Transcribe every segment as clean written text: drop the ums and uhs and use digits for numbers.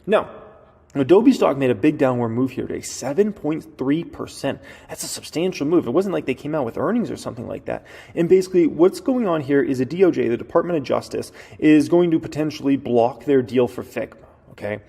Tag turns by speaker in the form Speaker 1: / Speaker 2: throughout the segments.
Speaker 1: Now, Adobe stock made a big downward move here today, 7.3%. That's a substantial move. It wasn't like they came out with earnings or something like that. And basically what's going on here is a DOJ, the Department of Justice, is going to potentially block their deal for Figma, okay?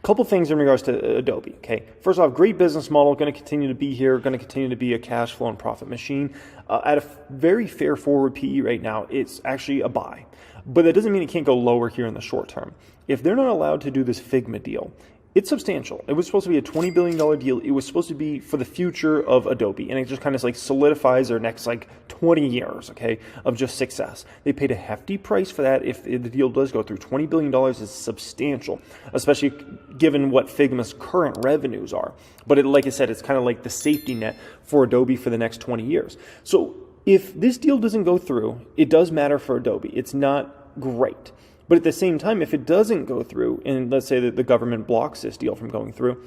Speaker 1: Couple things in regards to Adobe, okay? First off, great business model, going to continue to be here, going to continue to be a cash flow and profit machine. At a very fair forward PE right now, it's actually a buy. But that doesn't mean it can't go lower here in the short term. If they're not allowed to do this Figma deal, it's substantial. It was supposed to be a $20 billion deal. It was supposed to be for the future of Adobe. And it just kind of like solidifies their next like 20 years, okay, of just success. They paid a hefty price for that. If the deal does go through, $20 billion is substantial, especially given what Figma's current revenues are. But like I said, it's kind of like the safety net for Adobe for the next 20 years. So if this deal doesn't go through, it does matter for Adobe. It's not great. But at the same time, if it doesn't go through, and let's say that the government blocks this deal from going through,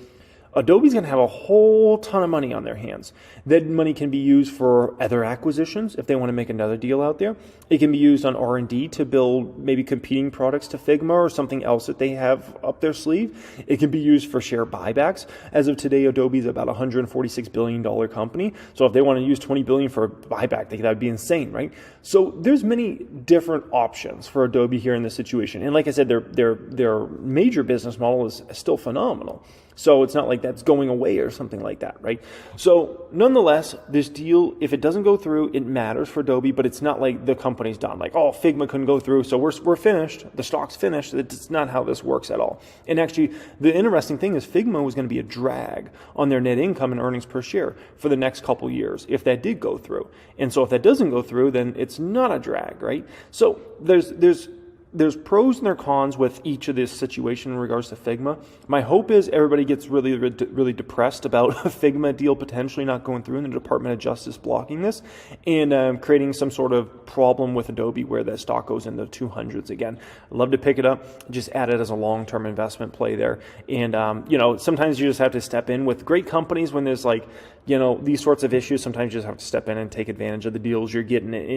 Speaker 1: Adobe's going to have a whole ton of money on their hands. That money can be used for other acquisitions if they want to make another deal out there. It can be used on R&D to build maybe competing products to Figma or something else that they have up their sleeve. It can be used for share buybacks. As of today, Adobe is about a $146 billion company. So if they want to use $20 billion for a buyback, that would be insane, right? So there's many different options for Adobe here in this situation. And like I said, their major business model is still phenomenal. So it's not like that's going away or something like that, right? So nonetheless, this deal, if it doesn't go through, it matters for Adobe, but it's not like the company's done. Like, oh, Figma couldn't go through, so we're finished. The stock's finished. It's not how this works at all. And actually, the interesting thing is Figma was going to be a drag on their net income and earnings per share for the next couple years if that did go through. And so if that doesn't go through, then it's not a drag, right? So there's pros and there's cons with each of this situation in regards to Figma. My hope is everybody gets really depressed about a Figma deal potentially not going through and the Department of Justice blocking this and creating some sort of problem with Adobe where that stock goes in the 200s again. I'd love to pick it up, just add it as a long-term investment play there. And, sometimes you just have to step in with great companies when there's like, these sorts of issues. Sometimes you just have to step in and take advantage of the deals you're getting in.